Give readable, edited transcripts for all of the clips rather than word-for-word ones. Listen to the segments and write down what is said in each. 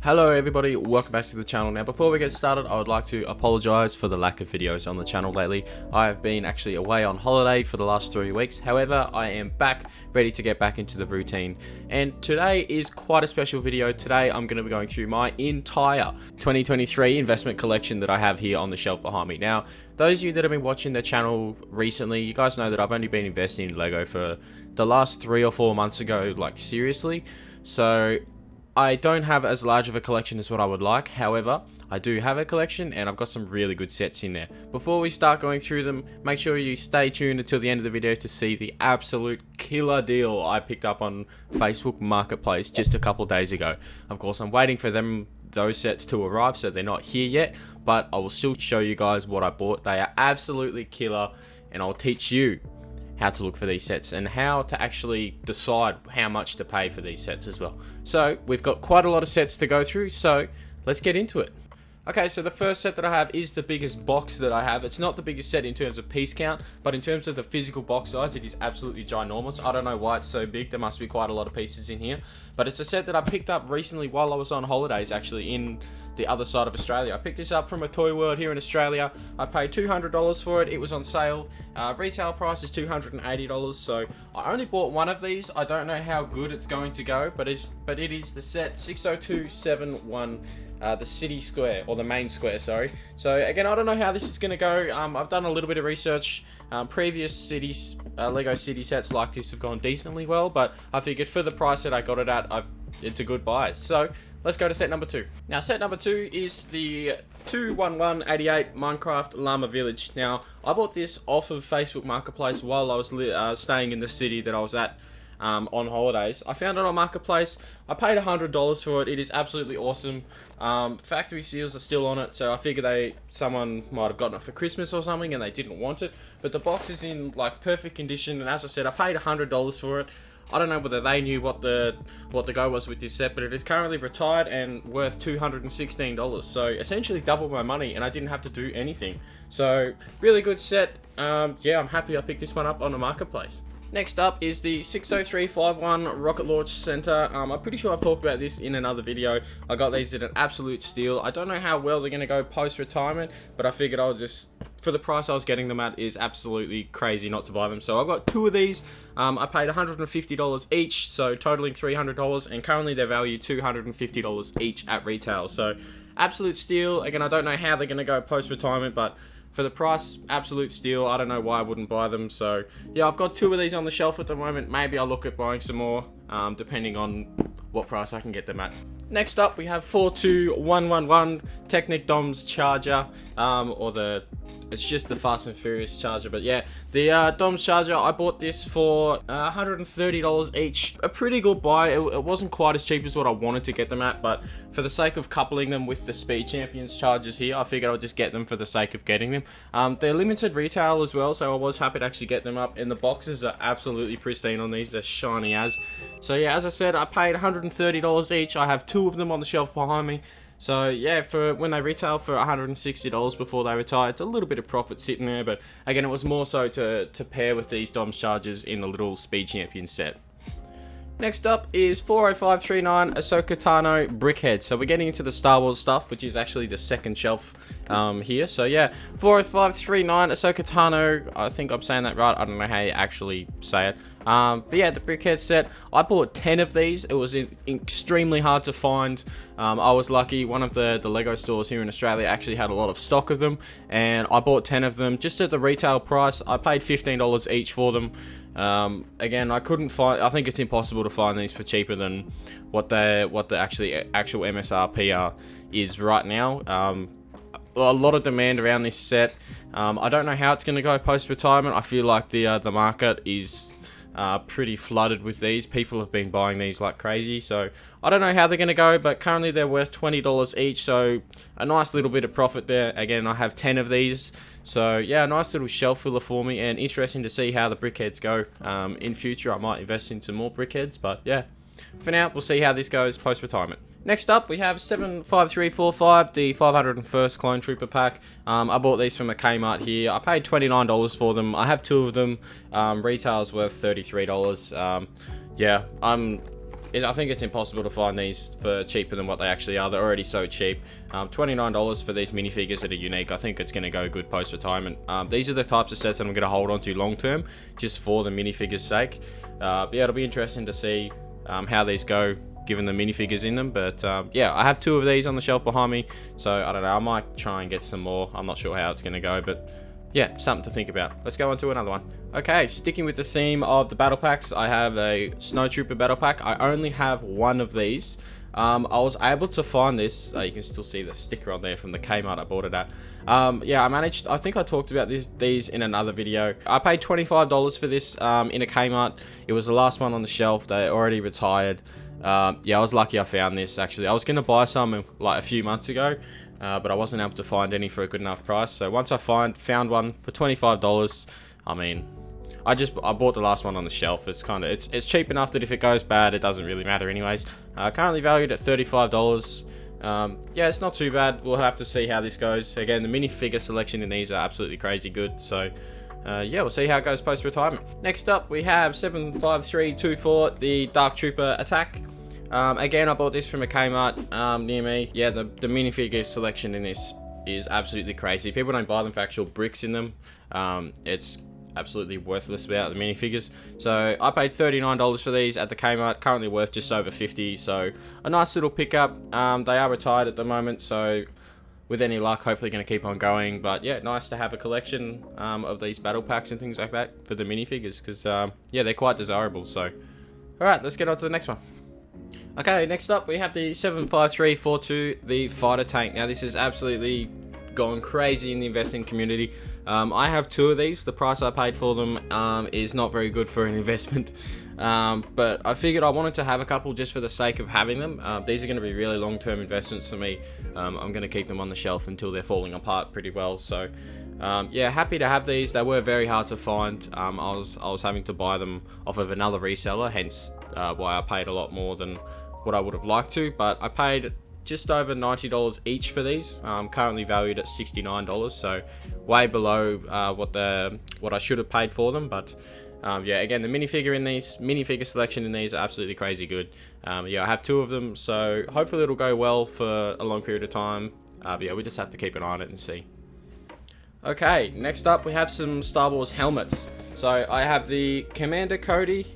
Hello everybody, welcome back to the channel. Now before we get started, I would like to apologise for the lack of videos on the channel lately. I have been actually away on holiday for the last 3 weeks. However, I am back, ready to get back into the routine. And today is quite a special video. Today I'm going to be going through my entire 2023 investment collection that I have here on the shelf behind me. Now, those of you that have been watching the channel recently, you guys know that I've only been investing in Lego for the last 3 or 4 months ago, like seriously. So I don't have as large of a collection as what I would like. However, I do have a collection and I've got some really good sets in there. Before we start going through them, make sure you stay tuned until the end of the video to see the absolute killer deal I picked up on Facebook Marketplace just a couple days ago. Of course, I'm waiting for those sets to arrive, so they're not here yet, but I will still show you guys what I bought. They are absolutely killer, and I'll teach you how to look for these sets and how to actually decide how much to pay for these sets as well. So we've got quite a lot of sets to go through, so let's get into it. Okay, so the first set that I have is the biggest box that I have. It's not the biggest set in terms of piece count, but in terms of the physical box size, it is absolutely ginormous. I don't know why it's so big. There must be quite a lot of pieces in here, but it's a set that I picked up recently while I was on holidays, actually in the other side of Australia. I picked this up from a Toy World here in Australia. I paid $200 for it. It was on sale. Retail price is $280, so I only bought one of these. I don't know how good it's going to go, but it is the set 60271, the city square, or the main square, sorry. So again, I don't know how this is going to go. I've done a little bit of research. Previous cities, Lego city sets like this have gone decently well, but I figured for the price that I got it at, it's a good buy. So let's go to set number 2. Now, set number 2 is the 21188 Minecraft Llama Village. Now, I bought this off of Facebook Marketplace while I was staying in the city that I was at on holidays. I found it on Marketplace. I paid $100 for it. It is absolutely awesome. Factory seals are still on it, so I figure someone might have gotten it for Christmas or something and they didn't want it. But the box is in like perfect condition, and as I said, I paid $100 for it. I don't know whether they knew what the go was with this set, but it is currently retired and worth $216. So essentially double my money, and I didn't have to do anything. So really good set. Yeah, I'm happy I picked this one up on the Marketplace. Next up is the 60351 Rocket Launch Center. I'm pretty sure I've talked about this in another video. I got these at an absolute steal. I don't know how well they're going to go post-retirement, but I figured I'll just, for the price I was getting them at, is absolutely crazy not to buy them. So I've got 2 of these. I paid $150 each, so totaling $300, and currently they're valued $250 each at retail. So absolute steal. Again, I don't know how they're going to go post-retirement, but for the price, absolute steal. I don't know why I wouldn't buy them. So yeah, I've got 2 of these on the shelf at the moment. Maybe I'll look at buying some more, depending on what price I can get them at. Next up, we have 42111 Technic Dom's Charger, it's just the Fast and Furious Charger, but yeah, the Dom's Charger, I bought this for $130 each. A pretty good buy. It wasn't quite as cheap as what I wanted to get them at, but for the sake of coupling them with the Speed Champions chargers here, I figured I'll just get them for the sake of getting them. They're limited retail as well, so I was happy to actually get them up, and the boxes are absolutely pristine on these. They're shiny as. So yeah, as I said, I paid $130 each. I have 2 of them on the shelf behind me. So yeah, for when they retail for $160 before they retire, it's a little bit of profit sitting there, but again, it was more so to pair with these Dom's Chargers in the little Speed Champion set. Next up is 40539 Ahsoka Tano Brickhead. So we're getting into the Star Wars stuff, which is actually the second shelf here. So yeah, 40539 Ahsoka Tano, I think I'm saying that right. I don't know how you actually say it. But yeah, the Brickhead set, I bought 10 of these. It was extremely hard to find. I was lucky. One of the Lego stores here in Australia actually had a lot of stock of them, and I bought 10 of them just at the retail price. I paid $15 each for them. Again, I couldn't find. I think it's impossible to find these for cheaper than what the actual MSRP is right now. A lot of demand around this set. I don't know how it's going to go post-retirement. I feel like the market is pretty flooded with these. People have been buying these like crazy, so I don't know how they're going to go, but currently they're worth $20 each, so a nice little bit of profit there. Again, I have 10 of these, so yeah, a nice little shelf filler for me, and interesting to see how the brickheads go. In future, I might invest into more brickheads, but yeah, for now, we'll see how this goes post-retirement. Next up, we have 75345, the 501st Clone Trooper pack. I bought these from a Kmart here. I paid $29 for them. I have 2 of them. Retail's worth $33. Yeah, I'm I think it's impossible to find these for cheaper than what they actually are. They're already so cheap. $29 for these minifigures that are unique. I think it's going to go good post-retirement. These are the types of sets that I'm going to hold on to long term, just for the minifigures' sake. But yeah, it'll be interesting to see how these go, given the minifigures in them. But yeah, I have 2 of these on the shelf behind me, so I don't know, I might try and get some more. I'm not sure how it's going to go, but yeah, something to think about. Let's go on to another one. Okay, sticking with the theme of the battle packs, I have a Snowtrooper battle pack. I only have 1 of these. I was able to find this. You can still see the sticker on there from the Kmart I bought it at. Yeah, I think I talked about these in another video. I paid $25 for this in a Kmart. It was the last one on the shelf. They already retired. Yeah, I was lucky I found this, actually. I was going to buy some like a few months ago, but I wasn't able to find any for a good enough price. So once I found one for $25, I mean, I bought the last one on the shelf. It's cheap enough that if it goes bad, it doesn't really matter anyways. Currently valued at $35. Yeah, it's not too bad. We'll have to see how this goes. Again, the minifigure selection in these are absolutely crazy good. So yeah, we'll see how it goes post-retirement. Next up, we have 75324, the Dark Trooper Attack. Again, I bought this from a Kmart near me. Yeah, the minifigure selection in this is absolutely crazy. People don't buy them for actual bricks in them. It's absolutely worthless without the minifigures. So I paid $39 for these at the Kmart, currently worth just over $50. So a nice little pickup. They are retired at the moment, so with any luck, hopefully going to keep on going. But yeah, nice to have a collection of these battle packs and things like that for the minifigures, because yeah, they're quite desirable. So alright, let's get on to the next one. Okay, next up we have the 75342, the fighter tank. Now this is absolutely gone crazy in the investing community. I have 2 of these. The price I paid for them is not very good for an investment, but I figured I wanted to have a couple just for the sake of having them. These are going to be really long-term investments for me. I'm going to keep them on the shelf until they're falling apart pretty well. So yeah, happy to have these. They were very hard to find. I was having to buy them off of another reseller, hence why I paid a lot more than what I would have liked to. But I paid just over $90 each for these. Currently valued at $69, so way below what I should have paid for them. But yeah, again, the minifigure selection in these are absolutely crazy good. Yeah, I have 2 of them, so hopefully it'll go well for a long period of time. But yeah, we just have to keep an eye on it and see. Okay, next up we have some Star Wars helmets. So I have the Commander Cody,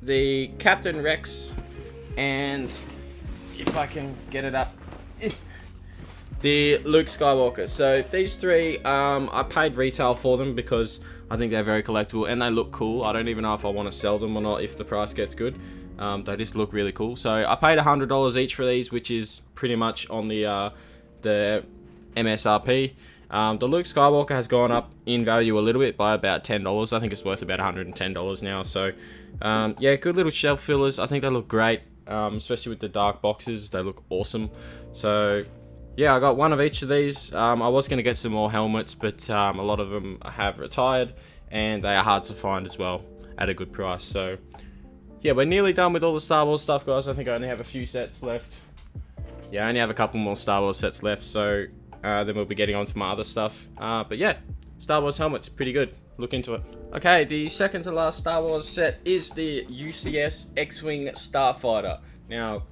the Captain Rex, and if I can get it up, the Luke Skywalker. So these 3, I paid retail for them because I think they're very collectible and they look cool. I don't even know if I want to sell them or not if the price gets good. They just look really cool. So I paid $100 each for these, which is pretty much on the MSRP. The Luke Skywalker has gone up in value a little bit by about $10. I think it's worth about $110 now. So yeah, good little shelf fillers. I think they look great. Especially with the dark boxes, they look awesome. So yeah, I got 1 of each of these. I was going to get some more helmets, but a lot of them have retired and they are hard to find as well at a good price. So yeah, we're nearly done with all the Star Wars stuff, guys. I think I only have a few sets left. Yeah, I only have a couple more Star Wars sets left, so then we'll be getting on to my other stuff. But yeah, Star Wars helmets, pretty good. Look into it. Okay, the second to last Star Wars set is the UCS XWing Starfighter. Now,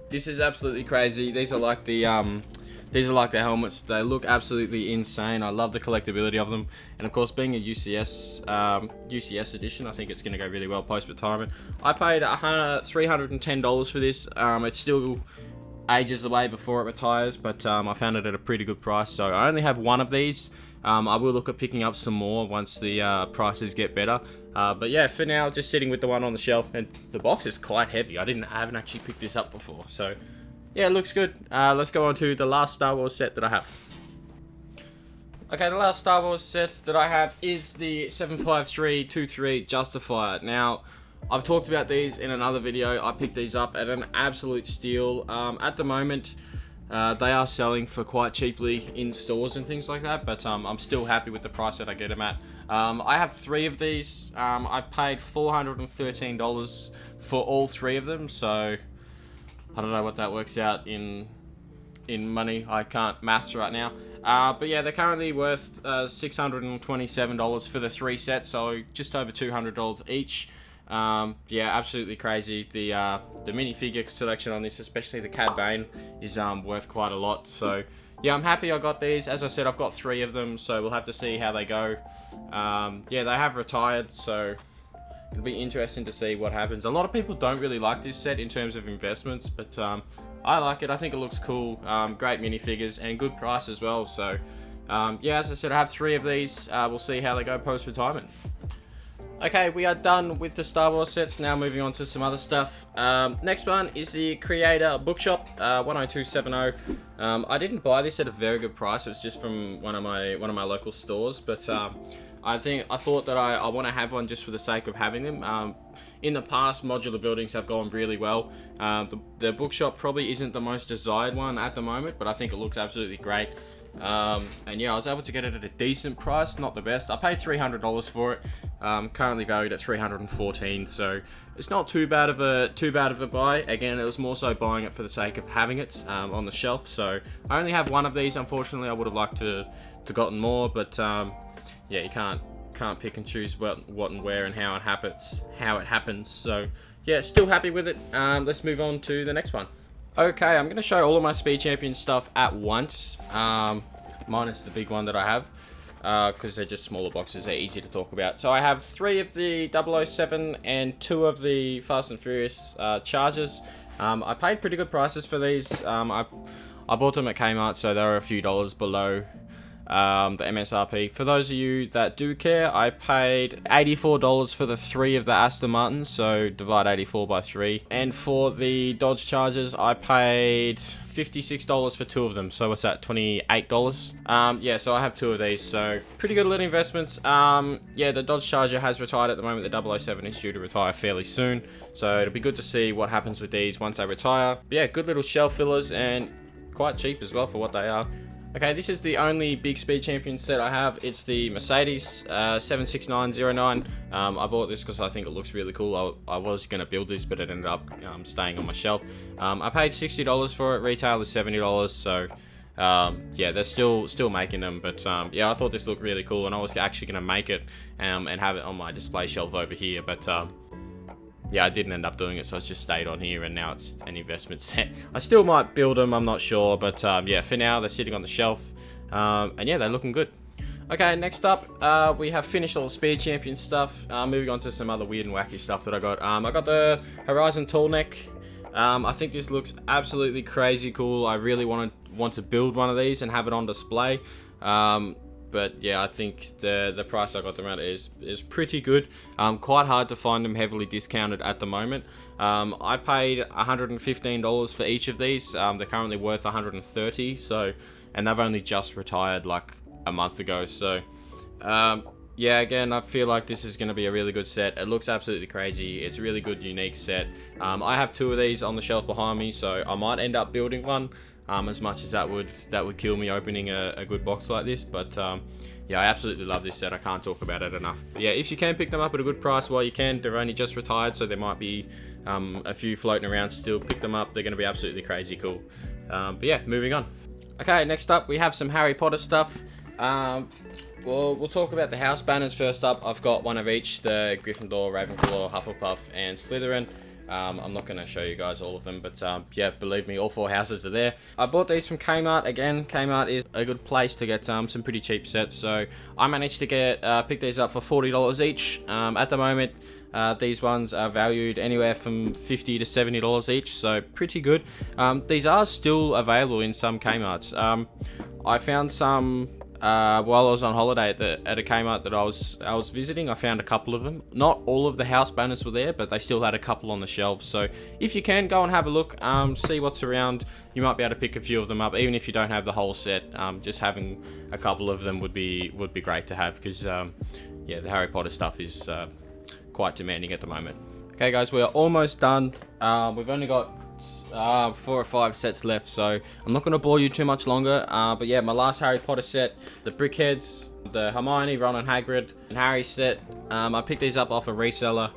this is absolutely crazy. These are like the helmets. They look absolutely insane. I love the collectability of them, and of course, being a UCS edition, I think it's going to go really well post-retirement. I paid $310 for this. It's still ages away before it retires, but I found it at a pretty good price. So I only have 1 of these. I will look at picking up some more once the prices get better. But yeah, for now, just sitting with the one on the shelf, and the box is quite heavy. I haven't actually picked this up before, so yeah, it looks good. Let's go on to the last Star Wars set that I have. Okay, the last Star Wars set that I have is the 75323 Justifier. Now, I've talked about these in another video. I picked these up at an absolute steal. At the moment, they are selling for quite cheaply in stores and things like that, but I'm still happy with the price that I get them at. I have 3 of these. I paid $413 for all 3 of them, so I don't know what that works out in money. I can't maths right now. But yeah, they're currently worth $627 for the 3 sets, so just over $200 each. Yeah, absolutely crazy. The minifigure selection on this, especially the Cad Bane, is worth quite a lot. So yeah, I'm happy I got these. As I said, I've got 3 of them, so we'll have to see how they go. Yeah, they have retired, so it'll be interesting to see what happens. A lot of people don't really like this set in terms of investments, but I like it. I think it looks cool. Great minifigures and good price as well. So yeah, as I said, I have 3 of these. We'll see how they go post-retirement. Okay, we are done with the Star Wars sets. Now moving on to some other stuff. Next one is the Creator Bookshop 10270. I didn't buy this at a very good price. It was just from one of my local stores, but I thought that I want to have one just for the sake of having them. In the past, modular buildings have gone really well. The Bookshop probably isn't the most desired one at the moment, but I think it looks absolutely great. And yeah, I was able to get it at a decent price, not the best. I paid $300 for it. Currently valued at $314, so it's not too bad of a buy. Again, it was more so buying it for the sake of having it on the shelf. So I only have 1 of these. Unfortunately, I would have liked to gotten more, but yeah, you can't pick and choose what and where and how it happens. So yeah, still happy with it. Let's move on to the next one. Okay, I'm going to show all of my Speed Champion stuff at once, minus the big one that I have, because they're just smaller boxes, they're easy to talk about. So I have 3 of the 007 and 2 of the Fast and Furious Chargers. I paid pretty good prices for these. I bought them at Kmart, so they were a few dollars below the MSRP. For those of you that do care, I paid $84 for the 3 of the Aston Martins, so divide 84 by 3. And for the Dodge Chargers, I paid $56 for 2 of them, so what's that, $28? Yeah, so I have 2 of these, so pretty good little investments. Yeah, the Dodge Charger has retired at the moment. The 007 is due to retire fairly soon, so it'll be good to see what happens with these once they retire. But yeah, good little shelf fillers and quite cheap as well for what they are. Okay, this is the only big Speed Champion set I have. It's the Mercedes 76909. I bought this because I think it looks really cool. I was going to build this, but it ended up staying on my shelf. I paid $60 for it. Retail is $70, so yeah, they're still making them. But yeah, I thought this looked really cool, and I was actually going to make it and have it on my display shelf over here. But yeah, I didn't end up doing it, so it's just stayed on here, and now it's an investment set. I still might build them, I'm not sure, but yeah, for now, they're sitting on the shelf, and yeah, they're looking good. Okay, next up, we have finished all the Speed Champion stuff. Moving on to some other weird and wacky stuff that I got. I got the Horizon Toall neck. I think this looks absolutely crazy cool. I really want to build one of these and have it on display. But yeah, I think the price I got them at is pretty good. Quite hard to find them heavily discounted at the moment. I paid $115 for each of these. They're currently worth $130, so, and they've only just retired like a month ago. So yeah, again, I feel like this is going to be a really good set. It looks absolutely crazy. It's a really good, unique set. I have 2 of these on the shelf behind me, so I might end up building one. As much as that would kill me opening a good box like this, but yeah, I absolutely love this set. I can't talk about it enough. But yeah, if you can pick them up at a good price while you can, they're only just retired, so there might be a few floating around still. Pick them up, they're going to be absolutely crazy cool. But yeah, moving on. Okay, next up we have some Harry Potter stuff. Well, we'll talk about the house banners first up. I've got 1 of each, the Gryffindor, Ravenclaw, Hufflepuff, and Slytherin. I'm not going to show you guys all of them, but yeah, believe me, all 4 houses are there. I bought these from Kmart. Again, Kmart is a good place to get some pretty cheap sets, so I managed to pick these up for $40 each. At the moment, these ones are valued anywhere from $50 to $70 each, so pretty good. These are still available in some Kmarts. I found some while I was on holiday at a Kmart that I was visiting. I found a couple of them. Not all of the house banners were there, but they still had a couple on the shelves. So if you can, go and have a look, see what's around. You might be able to pick a few of them up, even if you don't have the whole set. Just having a couple of them would be great to have, because yeah, the Harry Potter stuff is quite demanding at the moment. Okay, guys, we are almost done. We've only got 4 or 5 sets left, so I'm not going to bore you too much longer. But yeah, my last Harry Potter set, the Brickheads, the Hermione, Ron and Hagrid, and Harry set. I picked these up off a reseller.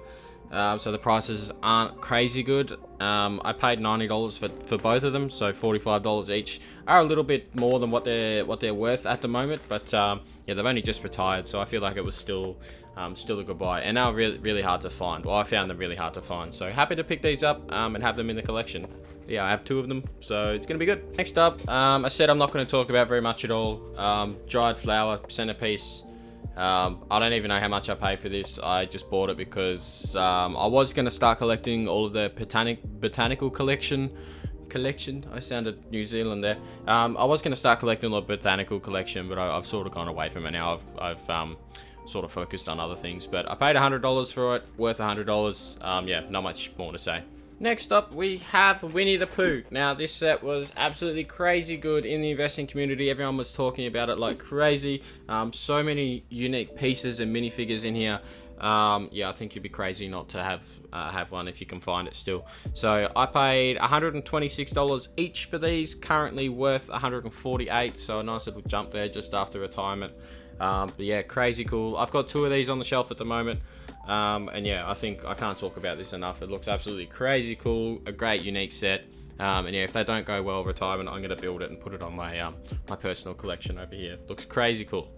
So the prices aren't crazy good. I paid $90 for both of them, so $45 each. Are a little bit more than what they're worth at the moment, but yeah, they've only just retired, so I feel like it was still a good buy, and now really hard to find. Well, I found them really hard to find, so happy to pick these up and have them in the collection. Yeah, I have 2 of them, so it's gonna be good. Next up, I said I'm not going to talk about very much at all. Dried flower centerpiece. I don't even know how much I paid for this. I just bought it because I was going to start collecting all of the botanical collection. I sounded New Zealand there. I was going to start collecting the botanical collection, but I've sort of gone away from it now. I've sort of focused on other things, but I paid $100 for it, worth $100. Yeah, not much more to say. Next up, we have Winnie the Pooh. Now, this set was absolutely crazy good in the investing community. Everyone was talking about it like crazy. So many unique pieces and minifigures in here. Yeah, I think you'd be crazy not to have one if you can find it still. So I paid $126 each for these. Currently worth $148. So a nice little jump there just after retirement. But yeah, crazy cool. I've got 2 of these on the shelf at the moment. And yeah, I think I can't talk about this enough. It looks absolutely crazy cool, a great unique set. And yeah, if they don't go well retirement, I'm gonna build it and put it on my my personal collection over here. Looks crazy cool.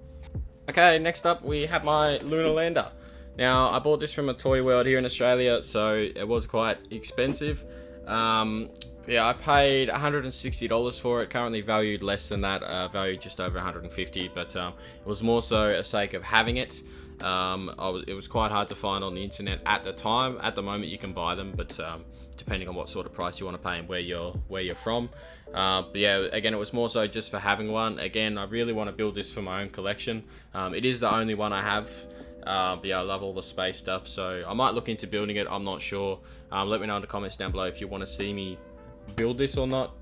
Okay, next up we have my Lunar Lander. Now I bought this from a Toy World here in Australia, so it was quite expensive. Yeah, I paid $160 for it. Currently valued less than that, valued just over $150, but it was more so a sake of having it. It was quite hard to find on the internet at the time. At the moment you can buy them, but depending on what sort of price you want to pay and where you're from. But yeah, again, it was more so just for having one. Again, I really want to build this for my own collection. It is the only one I have. But yeah, I love all the space stuff, so I might look into building it. I'm not sure. Let me know in the comments down below if you want to see me build this or not.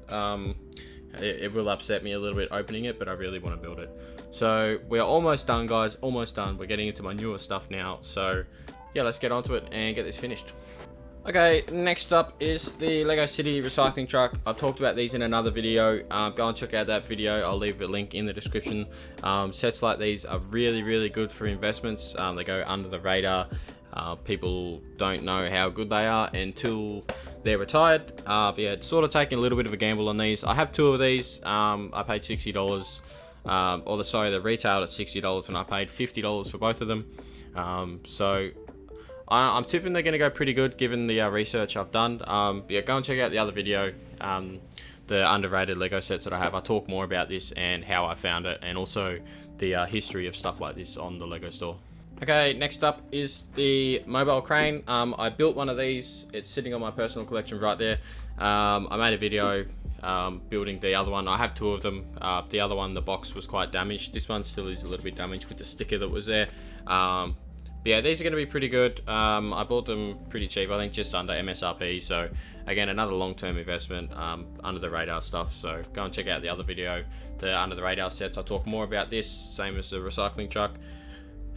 It will upset me a little bit opening it, but I really want to build it. So we're almost done, guys, almost done. We're getting into my newer stuff now, so yeah, let's get onto it and get this finished. Okay, next up is the Lego City recycling truck. I've talked about these in another video. Go and check out that video. I'll leave a link in the description. Sets like these are really good for investments. They go under the radar. People don't know how good they are until they're retired. But yeah, it's sort of taking a little bit of a gamble on these. I have 2 of these. I paid $60. They retailed at $60 and I paid $50 for both of them. So I'm tipping they're going to go pretty good given the research I've done. But yeah, go and check out the other video, the underrated Lego sets that I have. I talk more about this and how I found it, and also the history of stuff like this on the Lego store. Okay, next up is the mobile crane. I built one of these. It's sitting on my personal collection right there. I made a video building the other one. I have 2 of them. The other one, the box was quite damaged. This one still is a little bit damaged with the sticker that was there. But yeah, these are going to be pretty good. I bought them pretty cheap, I think just under MSRP. So again, another long-term investment, under the radar stuff. So go and check out the other video, the under the radar sets. I'll talk more about this, same as the recycling truck.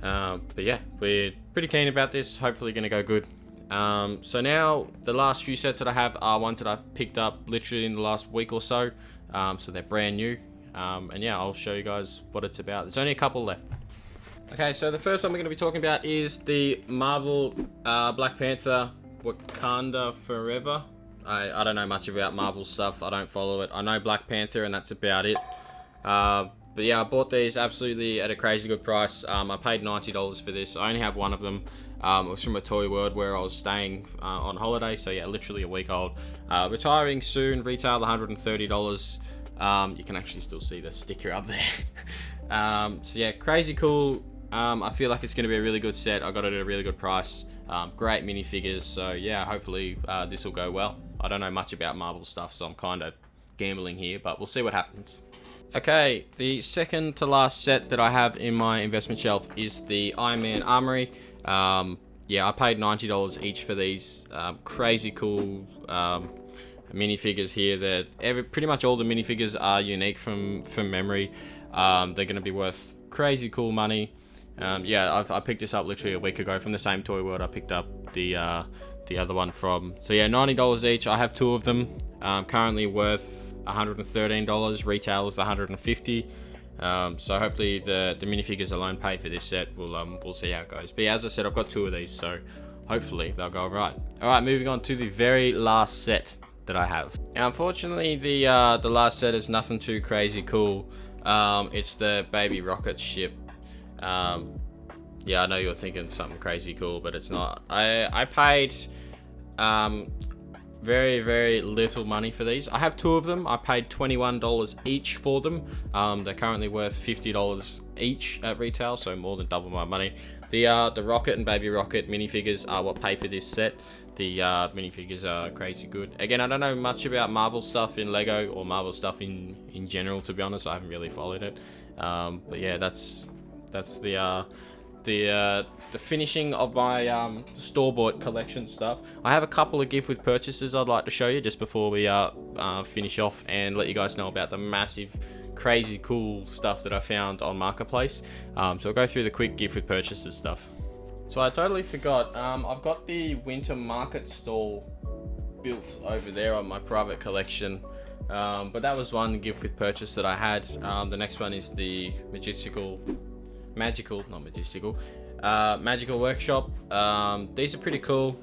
But yeah, we're pretty keen about this. Hopefully going to go good. So now the last few sets that I have are ones that I've picked up literally in the last week or so. So they're brand new. And yeah, I'll show you guys what it's about. There's only a couple left. Okay, so the first one we're going to be talking about is the Marvel Black Panther Wakanda Forever. I don't know much about Marvel stuff. I don't follow it. I know Black Panther and that's about it. But yeah, I bought these absolutely at a crazy good price. I paid $90 for this. I only have one of them. It was from a Toy World where I was staying on holiday. So yeah, literally a week old. Retiring soon, retailed $130. You can actually still see the sticker up there. So yeah, crazy cool. I feel like it's going to be a really good set. I got it at a really good price. Great minifigures. So yeah, hopefully this will go well. I don't know much about Marvel stuff, so I'm kind of gambling here, but we'll see what happens. Okay, the second to last set that I have in my investment shelf is the Man Armory. Yeah, I paid $90 each for these. Crazy cool minifigures here. Pretty much all the minifigures are unique from memory. They're going to be worth crazy cool money. Yeah, I picked this up literally a week ago from the same Toy World I picked up the other one from. So yeah, $90 each. I have 2 of them. Currently worth $113. Retail is $150. So hopefully the minifigures alone pay for this set. We'll see how it goes. But yeah, as I said, I've got 2 of these, so hopefully they'll go right. Alright, moving on to the very last set that I have. Now, unfortunately, the last set is nothing too crazy cool. It's the baby rocket ship. Yeah, I know you're thinking something crazy cool, but it's not. I paid very, very little money for these. I have 2 of them. I paid $21 each for them. They're currently worth $50 each at retail, so more than double my money. The rocket and baby rocket minifigures are what pay for this set. The minifigures are crazy good. Again, I don't know much about Marvel stuff in Lego or Marvel stuff in general, to be honest. I haven't really followed it. But yeah, that's the finishing of my store-bought collection stuff. I have a couple of gift with purchases I'd like to show you just before we finish off and let you guys know about the massive, crazy cool stuff that I found on Marketplace. So I'll go through the quick gift with purchases stuff. So I totally forgot, I've got the winter market stall built over there on my private collection. But that was one gift with purchase that I had. The next one is the magical Workshop. These are pretty cool.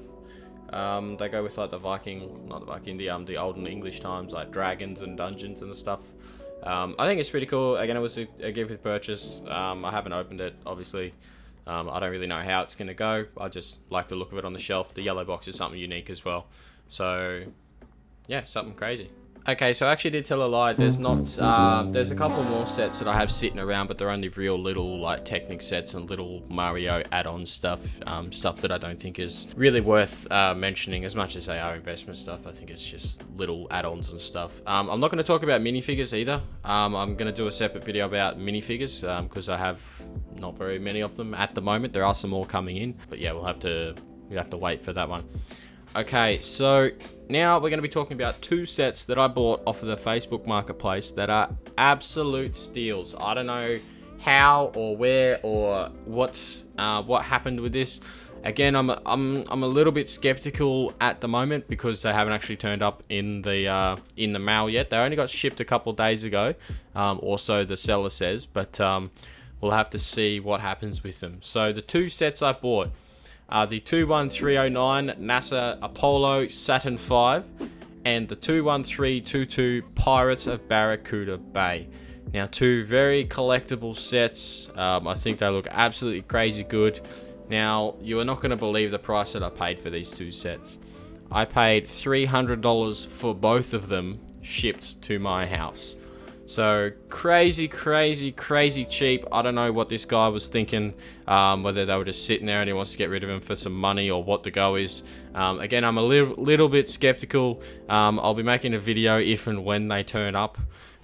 They go with like the olden English times, like dragons and dungeons and stuff. I think it's pretty cool. Again, it was a gift with purchase. I haven't opened it, obviously. I don't really know how it's gonna go. I just like the look of it on the shelf. The yellow box is something unique as well. So yeah, something crazy. Okay, so I actually did tell a lie. There's not, there's a couple more sets that I have sitting around, but they're only real little, like, Technic sets and little Mario add-on stuff, stuff that I don't think is really worth mentioning as much as they are investment stuff. I think it's just little add-ons and stuff. I'm not going to talk about minifigures either. I'm going to do a separate video about minifigures, because I have not very many of them at the moment. There are some more coming in, but yeah, we'll have to wait for that one. Okay, so now we're going to be talking about 2 sets that I bought off of the Facebook Marketplace that are absolute steals. I don't know how or where or what happened with this. Again, I'm a little bit skeptical at the moment because they haven't actually turned up in the mail yet. They only got shipped a couple of days ago, or so the seller says. But we'll have to see what happens with them. So the 2 sets I bought. The 21309 NASA Apollo Saturn V and the 21322 Pirates of Barracuda Bay. Now, 2 very collectible sets. I think they look absolutely crazy good. Now, you are not going to believe the price that I paid for these 2 sets. I paid $300 for both of them shipped to my house. So crazy, crazy, crazy cheap. I don't know what this guy was thinking, whether they were just sitting there and he wants to get rid of them for some money or what the go is. Again, I'm a little bit skeptical. I'll be making a video if and when they turn up.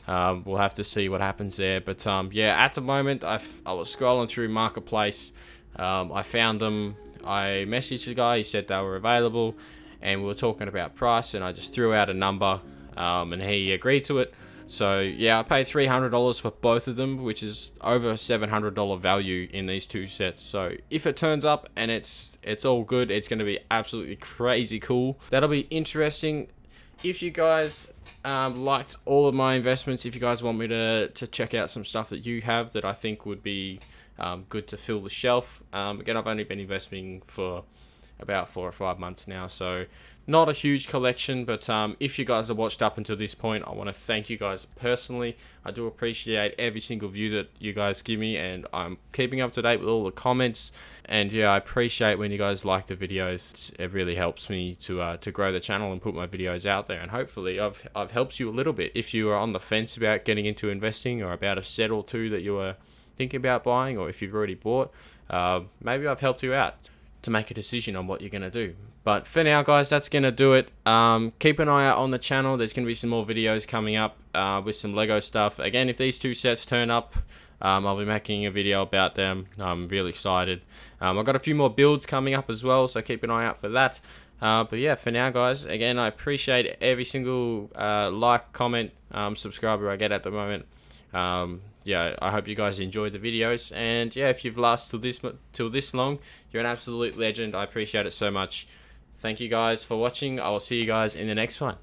We'll have to see what happens there. But yeah, at the moment, I was scrolling through Marketplace. I found them. I messaged the guy. He said they were available. And we were talking about price. And I just threw out a number. And he agreed to it. So yeah, I paid $300 for both of them, which is over $700 value in these 2 sets. So if it turns up and it's all good, it's going to be absolutely crazy cool. That'll be interesting. If you guys liked all of my investments, if you guys want me to check out some stuff that you have that I think would be good to fill the shelf. Again, I've only been investing for about 4 or 5 months now, so not a huge collection, but if you guys have watched up until this point, I want to thank you guys personally. I do appreciate every single view that you guys give me, and I'm keeping up to date with all the comments. And yeah, I appreciate when you guys like the videos. It really helps me to grow the channel and put my videos out there, and hopefully I've helped you a little bit. If you are on the fence about getting into investing, or about a set or 2 that you are thinking about buying, or if you've already bought, maybe I've helped you out to make a decision on what you're going to do. But for now, guys, that's going to do it. Keep an eye out on the channel. There's going to be some more videos coming up with some Lego stuff. Again, if these 2 sets turn up, I'll be making a video about them. I'm really excited. I've got a few more builds coming up as well, so keep an eye out for that. But yeah, for now, guys, again, I appreciate every single like, comment, subscriber I get at the moment. Yeah, I hope you guys enjoyed the videos, and yeah, if you've lasted till this long, you're an absolute legend. I appreciate it so much. Thank you guys for watching. I will see you guys in the next one.